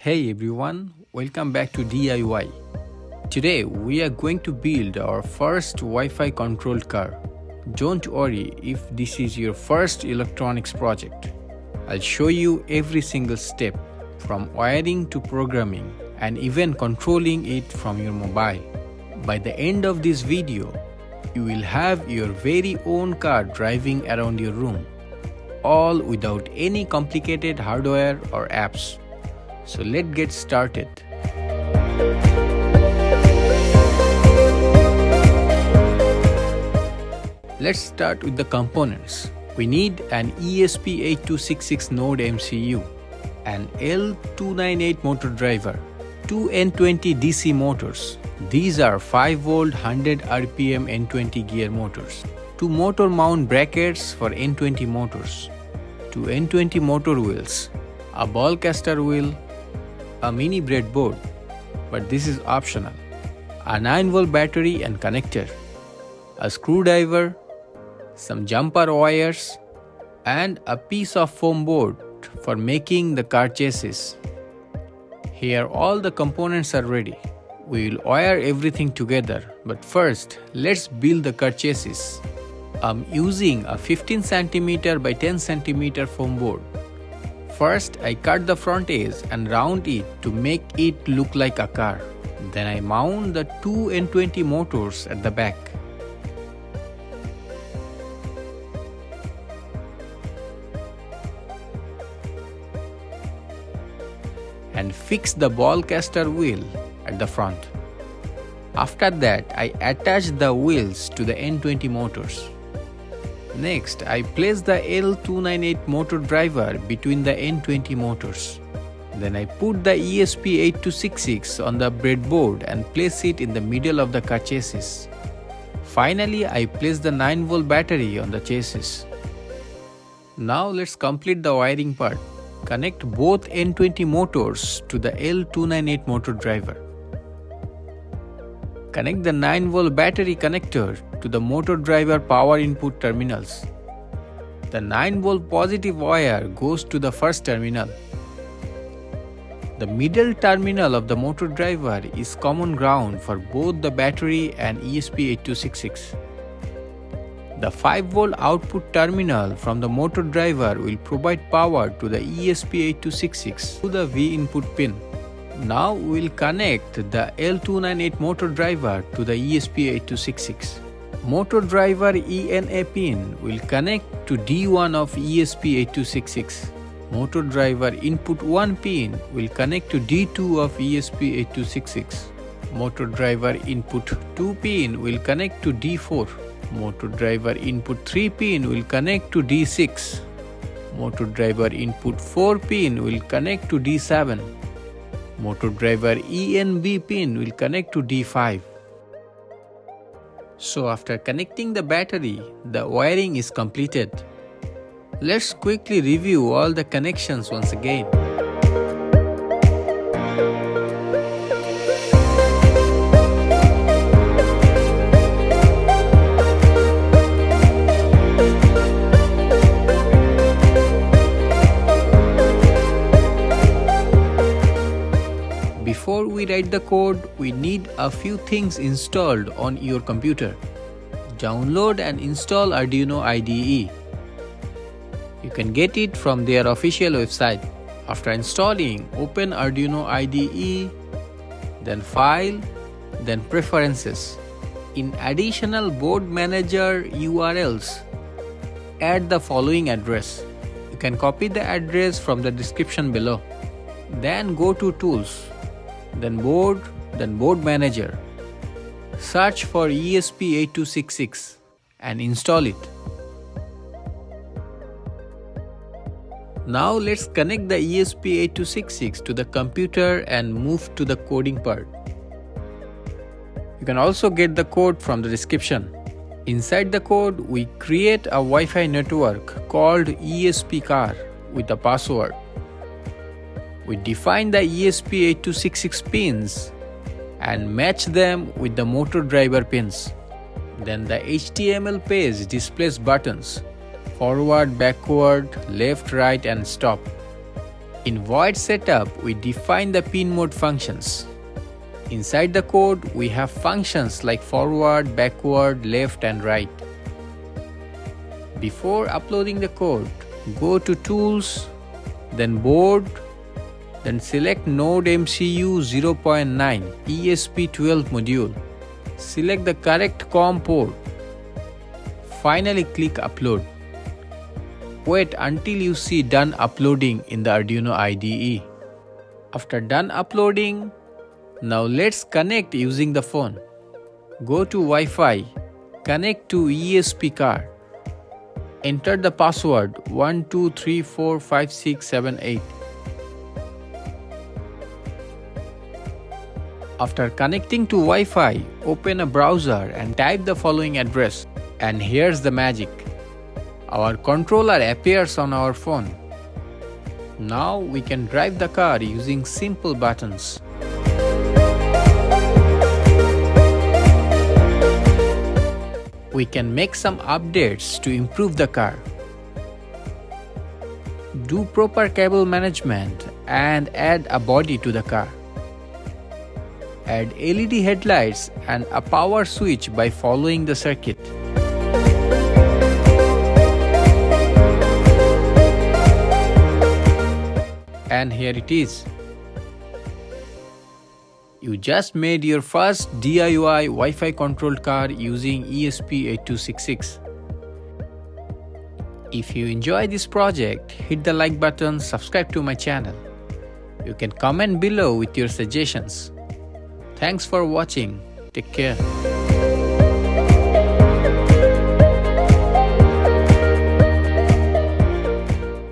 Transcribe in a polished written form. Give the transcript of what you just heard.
Hey everyone, welcome back to DIY. Today we are going to build our first Wi-Fi controlled car. Don't worry if this is your first electronics project. I'll show you every single step from wiring to programming and even controlling it from your mobile. By the end of this video, you will have your very own car driving around your room, all without any complicated hardware or apps. So let's get started. Let's start with the components. We need an ESP8266 NodeMCU, an L298 motor driver, two N20 DC motors. These are 5V 100 RPM N20 gear motors, two motor mount brackets for N20 motors, two N20 motor wheels, a ball caster wheel, a mini breadboard, but this is optional, a 9V battery and connector, a screwdriver, some jumper wires, and a piece of foam board for making the car chassis. Here all the components are ready. We will wire everything together, but first let's build the car chassis. I'm using a 15 cm by 10 cm foam board. First, I cut the front edge and round it to make it look like a car. Then I mount the two N20 motors at the back. And fix the ball caster wheel at the front. After that, I attach the wheels to the N20 motors. Next, I place the L298 motor driver between the N20 motors. Then I put the ESP8266 on the breadboard and place it in the middle of the car chassis. Finally, I place the 9V battery on the chassis. Now let's complete the wiring part. Connect both N20 motors to the L298 motor driver. Connect the 9V battery connector to the motor driver power input terminals. The 9V positive wire goes to the first terminal. The middle terminal of the motor driver is common ground for both the battery and ESP8266. The 5V output terminal from the motor driver will provide power to the ESP8266 through the V input pin. Now we'll connect the L298 motor driver to the ESP8266. Motor driver ENA pin will connect to D1 of ESP8266. Motor driver input 1 pin will connect to D2 of ESP8266. Motor driver input 2 pin will connect to D4. Motor driver input 3 pin will connect to D6. Motor driver input 4 pin will connect to D7. Motor driver ENB pin will connect to D5. So after connecting the battery, the wiring is completed. Let's quickly review all the connections once again. Before we write the code, we need a few things installed on your computer. Download and install Arduino IDE. You can get it from their official website. After installing, open Arduino IDE, then File, then Preferences. In additional board manager URLs, add the following address. You can copy the address from the description below. Then go to Tools, then Board Manager. Search for ESP8266 and install it. Now let's connect the ESP8266 to the computer and move to the coding part. You can also get the code from the description. Inside the code, we create a Wi-Fi network called ESP car with a password. We define the ESP8266 pins and match them with the motor driver pins. Then the HTML page displays buttons: forward, backward, left, right, and stop. In void setup, we define the pin mode functions. Inside the code, we have functions like forward, backward, left and right. Before uploading the code, go to Tools, then Board, then select NodeMCU 0.9 ESP12 module. Select the correct COM port. Finally click Upload. Wait until you see Done Uploading in the Arduino IDE. After done uploading, now let's connect using the phone. Go to Wi-Fi, connect to ESP card. Enter the password 12345678. After connecting to Wi-Fi, open a browser and type the following address. And here's the magic. Our controller appears on our phone. Now we can drive the car using simple buttons. We can make some updates to improve the car. Do proper cable management and add a body to the car. Add LED headlights and a power switch by following the circuit. And here it is. You just made your first DIY Wi-Fi controlled car using ESP8266. If you enjoy this project, hit the like button, subscribe to my channel. You can comment below with your suggestions. Thanks for watching. Take care.